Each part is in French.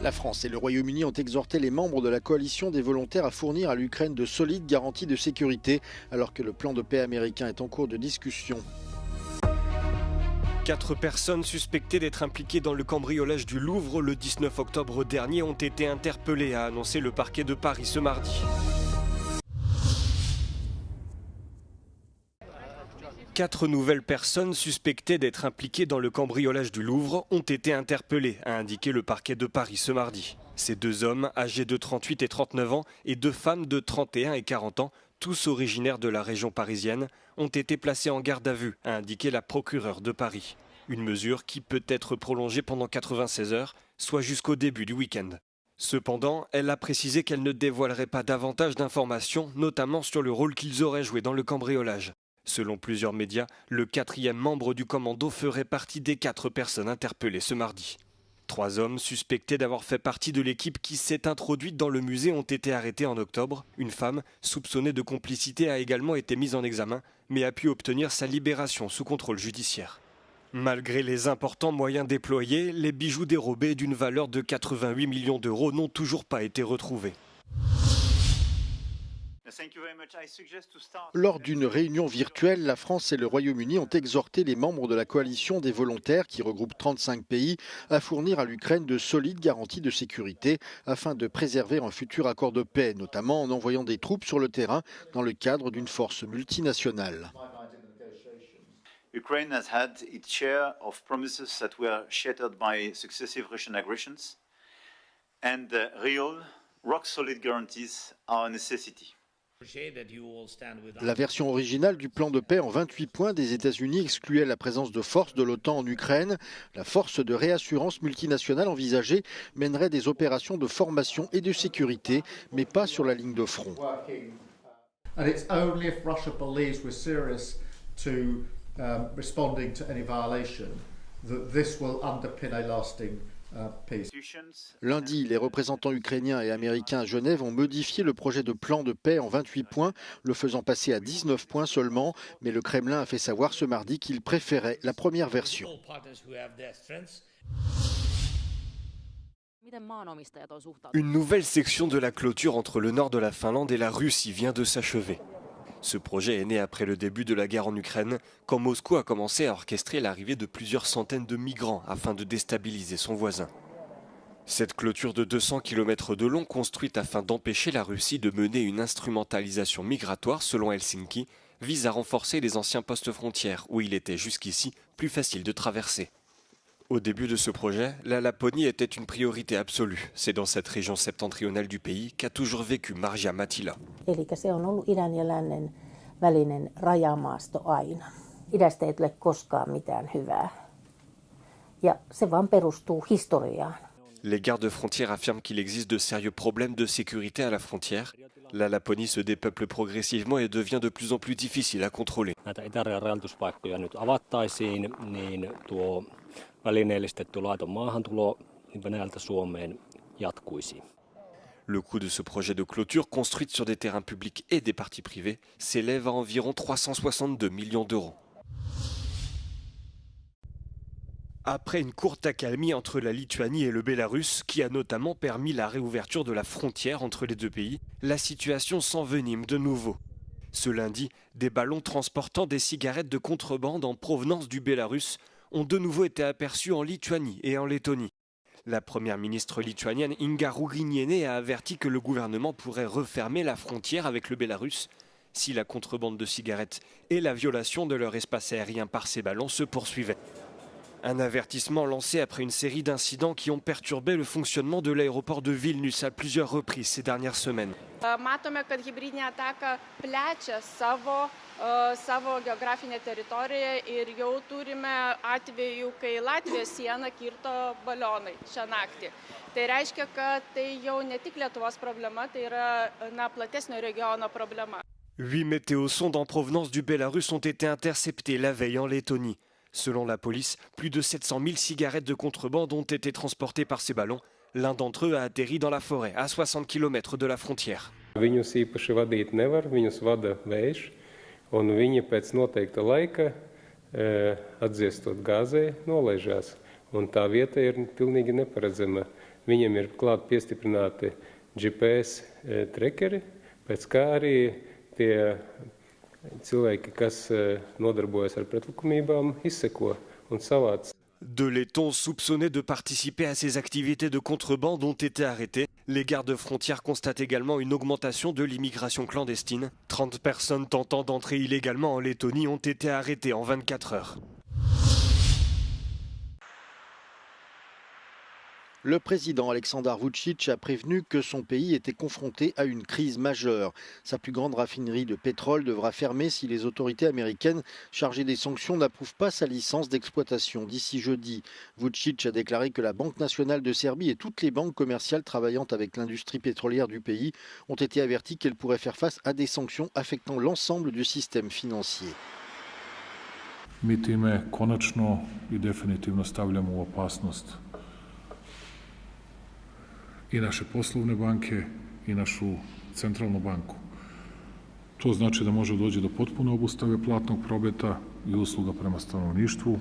La France et le Royaume-Uni ont exhorté les membres de la coalition des volontaires à fournir à l'Ukraine de solides garanties de sécurité, alors que le plan de paix américain est en cours de discussion. 4 personnes suspectées d'être impliquées dans le cambriolage du Louvre le 19 octobre dernier ont été interpellées, a annoncé le parquet de Paris ce mardi. 4 nouvelles personnes suspectées d'être impliquées dans le cambriolage du Louvre ont été interpellées, a indiqué le parquet de Paris ce mardi. Ces 2 hommes, âgés de 38 et 39 ans, et 2 femmes de 31 et 40 ans, tous originaires de la région parisienne, ont été placés en garde à vue, a indiqué la procureure de Paris. Une mesure qui peut être prolongée pendant 96 heures, soit jusqu'au début du week-end. Cependant, elle a précisé qu'elle ne dévoilerait pas davantage d'informations, notamment sur le rôle qu'ils auraient joué dans le cambriolage. Selon plusieurs médias, le 4e membre du commando ferait partie des 4 personnes interpellées ce mardi. 3 hommes suspectés d'avoir fait partie de l'équipe qui s'est introduite dans le musée ont été arrêtés en octobre. Une femme, soupçonnée de complicité, a également été mise en examen, mais a pu obtenir sa libération sous contrôle judiciaire. Malgré les importants moyens déployés, les bijoux dérobés d'une valeur de 88 millions d'euros n'ont toujours pas été retrouvés. Lors d'une réunion virtuelle, la France et le Royaume-Uni ont exhorté les membres de la coalition des volontaires, qui regroupe 35 pays, à fournir à l'Ukraine de solides garanties de sécurité afin de préserver un futur accord de paix, notamment en envoyant des troupes sur le terrain dans le cadre d'une force multinationale. Ukraine has had its share of promises that were shattered by successive Russian aggressions, and real, rock-solid guarantees are a necessity. La version originale du plan de paix en 28 points des États-Unis excluait la présence de forces de l'OTAN en Ukraine. La force de réassurance multinationale envisagée mènerait des opérations de formation et de sécurité, mais pas sur la ligne de front. Responding to any violation, that this will underpin a lasting peace. Lundi, les représentants ukrainiens et américains à Genève ont modifié le projet de plan de paix en 28 points, le faisant passer à 19 points seulement, mais le Kremlin a fait savoir ce mardi qu'il préférait la première version. Une nouvelle section de la clôture entre le nord de la Finlande et la Russie vient de s'achever. Ce projet est né après le début de la guerre en Ukraine, quand Moscou a commencé à orchestrer l'arrivée de plusieurs centaines de migrants afin de déstabiliser son voisin. Cette clôture de 200 km de long, construite afin d'empêcher la Russie de mener une instrumentalisation migratoire selon Helsinki, vise à renforcer les anciens postes frontières où il était jusqu'ici plus facile de traverser. Au début de ce projet, la Laponie était une priorité absolue. C'est dans cette région septentrionale du pays qu'a toujours vécu Marja Mattila. Eli se on ollut idän ja lännen välinen rajamaasto aina. Idästä ei tule koskaan mitään hyvää. Ja se vaan perustuu historiaan. Les gardes frontières affirment qu'il existe de sérieux problèmes de sécurité à la frontière. La Laponie se dépeuple progressivement et devient de plus en plus difficile à contrôler. Näitä itärajan rajoituspaikkoja nyt avattaisiin, niin tuo välineellistetty laiton maahantulo Venäjältä Suomeen jatkuisi. Le coût de ce projet de clôture, construite sur des terrains publics et des parties privées, s'élève à environ 362 millions d'euros. Après une courte accalmie entre la Lituanie et le Bélarus, qui a notamment permis la réouverture de la frontière entre les 2 pays, la situation s'envenime de nouveau. Ce lundi, des ballons transportant des cigarettes de contrebande en provenance du Bélarus ont de nouveau été aperçus en Lituanie et en Lettonie. La première ministre lituanienne Inga Ruginienė a averti que le gouvernement pourrait refermer la frontière avec le Bélarus si la contrebande de cigarettes et la violation de leur espace aérien par ces ballons se poursuivaient. Un avertissement lancé après une série d'incidents qui ont perturbé le fonctionnement de l'aéroport de Vilnius à plusieurs reprises ces dernières semaines. Matome, kad hibridinė ataka plečia savo geografinę teritoriją ir jau turime atvejų, kai Latvijos sieną kirto balionai šią naktį. Tai reiškia, kad tai jau ne tik Lietuvos problema, tai yra platesnio regiono problema. 8 météosondes en provenance du Bélarus ont été interceptées la veille en Lettonie. Selon la police, plus de 700 000 cigarettes de contrebande ont été transportées par ces ballons. L'un d'entre eux a atterri dans la forêt, à 60 km de la frontière. Viņus īpaši vadīt nevar, viņus vada vējš, un viņi pēc noteikta laika, atdziestot gāzē, nolaižās. Un tā vieta ir pilnīgi neparedzama viņiem ir klāt piestiprināti GPS trackeri, pēc kā arī tie cilvēki, kas nodarbojas ar pretlikumībām, izseko un savāc. De laitons soupçonnés de participer à ces activités de contrebande ont été arrêtés. Les gardes-frontières constatent également une augmentation de l'immigration clandestine. 30 personnes tentant d'entrer illégalement en Lettonie ont été arrêtées en 24 heures. Le président Aleksandar Vučić a prévenu que son pays était confronté à une crise majeure. Sa plus grande raffinerie de pétrole devra fermer si les autorités américaines chargées des sanctions n'approuvent pas sa licence d'exploitation d'ici jeudi. Vučić a déclaré que la Banque nationale de Serbie et toutes les banques commerciales travaillant avec l'industrie pétrolière du pays ont été averties qu'elles pourraient faire face à des sanctions affectant l'ensemble du système financier. Mi time konačno I definitivno stavljamo u opasnost I naše poslovne banke I našu centralnu banku. To znači da može doći do potpune obustave platnog prometa I usluga prema stanovništvu,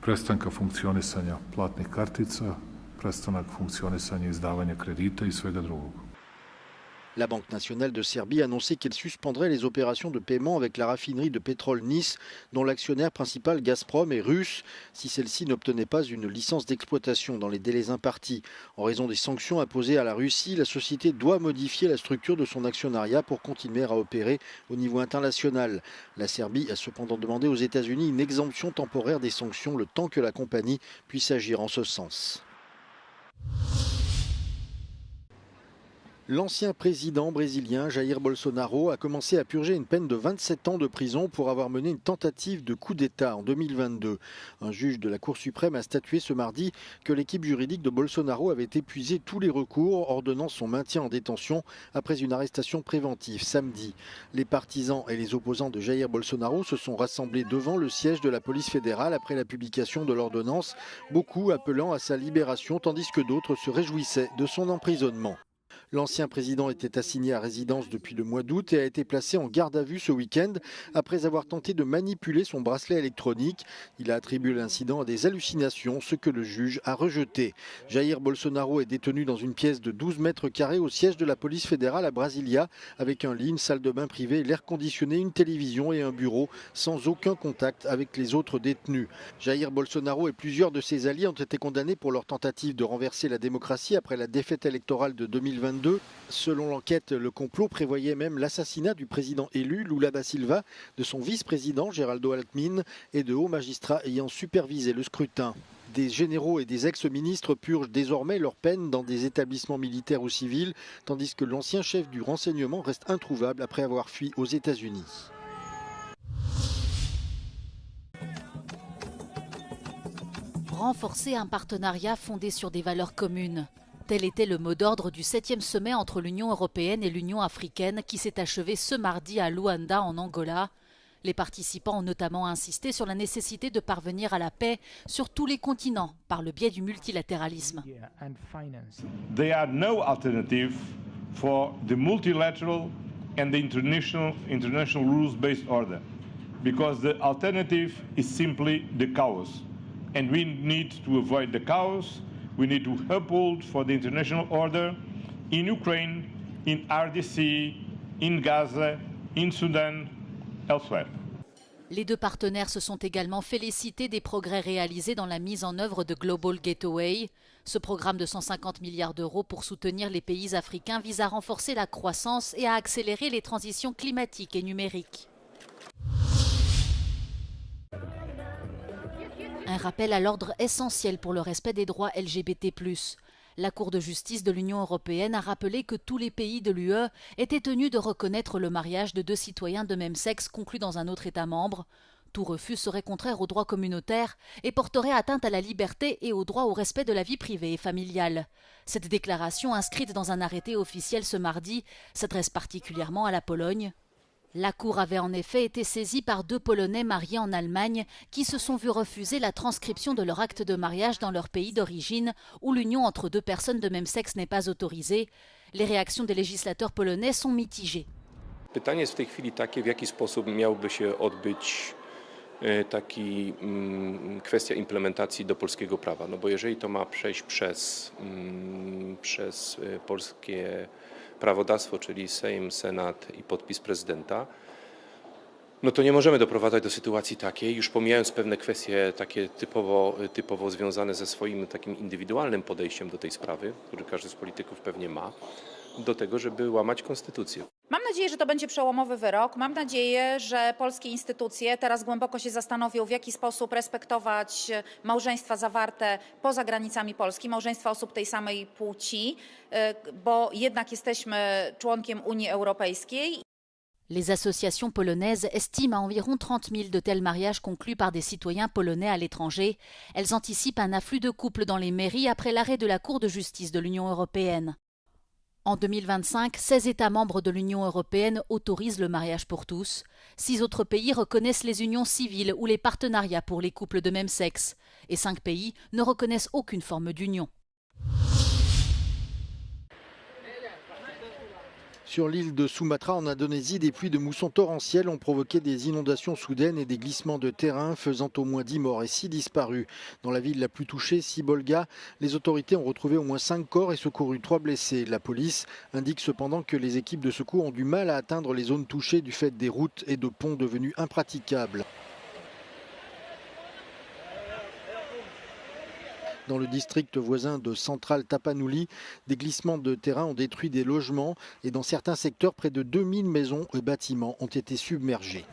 prestanka funkcionisanja platnih kartica, prestanak funkcionisanja izdavanja kredita I svega drugog. La Banque nationale de Serbie a annoncé qu'elle suspendrait les opérations de paiement avec la raffinerie de pétrole Niš, dont l'actionnaire principal Gazprom est russe, si celle-ci n'obtenait pas une licence d'exploitation dans les délais impartis. En raison des sanctions imposées à la Russie, la société doit modifier la structure de son actionnariat pour continuer à opérer au niveau international. La Serbie a cependant demandé aux États-Unis une exemption temporaire des sanctions le temps que la compagnie puisse agir en ce sens. L'ancien président brésilien Jair Bolsonaro a commencé à purger une peine de 27 ans de prison pour avoir mené une tentative de coup d'État en 2022. Un juge de la Cour suprême a statué ce mardi que l'équipe juridique de Bolsonaro avait épuisé tous les recours, ordonnant son maintien en détention après une arrestation préventive samedi. Les partisans et les opposants de Jair Bolsonaro se sont rassemblés devant le siège de la police fédérale après la publication de l'ordonnance, beaucoup appelant à sa libération tandis que d'autres se réjouissaient de son emprisonnement. L'ancien président était assigné à résidence depuis le mois d'août et a été placé en garde à vue ce week-end après avoir tenté de manipuler son bracelet électronique. Il a attribué l'incident à des hallucinations, ce que le juge a rejeté. Jair Bolsonaro est détenu dans une pièce de 12 mètres carrés au siège de la police fédérale à Brasilia, avec un lit, une salle de bain privée, l'air conditionné, une télévision et un bureau, sans aucun contact avec les autres détenus. Jair Bolsonaro et plusieurs de ses alliés ont été condamnés pour leur tentative de renverser la démocratie après la défaite électorale de 2022. Selon l'enquête, le complot prévoyait même l'assassinat du président élu Lula da Silva, de son vice-président Geraldo Alckmin et de hauts magistrats ayant supervisé le scrutin. Des généraux et des ex-ministres purgent désormais leur peine dans des établissements militaires ou civils, tandis que l'ancien chef du renseignement reste introuvable après avoir fui aux États-Unis. Renforcer un partenariat fondé sur des valeurs communes. Tel était le mot d'ordre du 7e sommet entre l'Union européenne et l'Union africaine qui s'est achevé ce mardi à Luanda en Angola. Les participants ont notamment insisté sur la nécessité de parvenir à la paix sur tous les continents par le biais du multilatéralisme. There are no alternative for the multilateral and the international rules-based order because the alternative is simply the chaos and we need to avoid the chaos. We need to uphold for the international order in Ukraine, in RDC, in Gaza, in Sudan, elsewhere. Les deux partenaires se sont également félicités des progrès réalisés dans la mise en œuvre de Global Gateway. Ce programme de 150 milliards d'euros pour soutenir les pays africains vise à renforcer la croissance et à accélérer les transitions climatiques et numériques. Un rappel à l'ordre essentiel pour le respect des droits LGBT+. La Cour de justice de l'Union européenne a rappelé que tous les pays de l'UE étaient tenus de reconnaître le mariage de deux citoyens de même sexe conclus dans un autre État membre. Tout refus serait contraire aux droits communautaires et porterait atteinte à la liberté et au droit au respect de la vie privée et familiale. Cette déclaration, inscrite dans un arrêté officiel ce mardi, s'adresse particulièrement à la Pologne. La Cour avait en effet été saisie par deux Polonais mariés en Allemagne qui se sont vus refuser la transcription de leur acte de mariage dans leur pays d'origine où l'union entre deux personnes de même sexe n'est pas autorisée. Les réactions des législateurs polonais sont mitigées. Pytanie jest w tej chwili takie, w jaki sposób miałby się odbyć kwestia implementacji do polskiego prawa. No bo jeżeli to ma przejść przez polskie prawodawstwo, czyli Sejm, Senat i podpis prezydenta, no to nie możemy doprowadzać do sytuacji takiej, już pomijając pewne kwestie takie typowo związane ze swoim takim indywidualnym podejściem do tej sprawy, który każdy z polityków pewnie ma, do tego, żeby łamać konstytucję. Mam nadzieję, że to będzie przełomowy wyrok. Mam nadzieję, że polskie instytucje teraz głęboko się zastanowią, w jaki sposób respektować małżeństwa zawarte poza granicami Polski, małżeństwa osób tej samej płci, bo jednak jesteśmy członkiem Unii Europejskiej. Les associations polonaises estiment à environ 30 000 de tels mariages conclus par des citoyens polonais à l'étranger. Elles anticipent un afflux de couples dans les mairies après l'arrêt de la Cour de justice de l'Union européenne. En 2025, 16 États membres de l'Union européenne autorisent le mariage pour tous. 6 autres pays reconnaissent les unions civiles ou les partenariats pour les couples de même sexe. Et 5 pays ne reconnaissent aucune forme d'union. Sur l'île de Sumatra, en Indonésie, des pluies de mousson torrentielles ont provoqué des inondations soudaines et des glissements de terrain, faisant au moins 10 morts et 6 disparus. Dans la ville la plus touchée, Sibolga, les autorités ont retrouvé au moins 5 corps et secouru 3 blessés. La police indique cependant que les équipes de secours ont du mal à atteindre les zones touchées du fait des routes et de ponts devenus impraticables. Dans le district voisin de Central Tapanuli, des glissements de terrain ont détruit des logements et dans certains secteurs, près de 2000 maisons et bâtiments ont été submergés.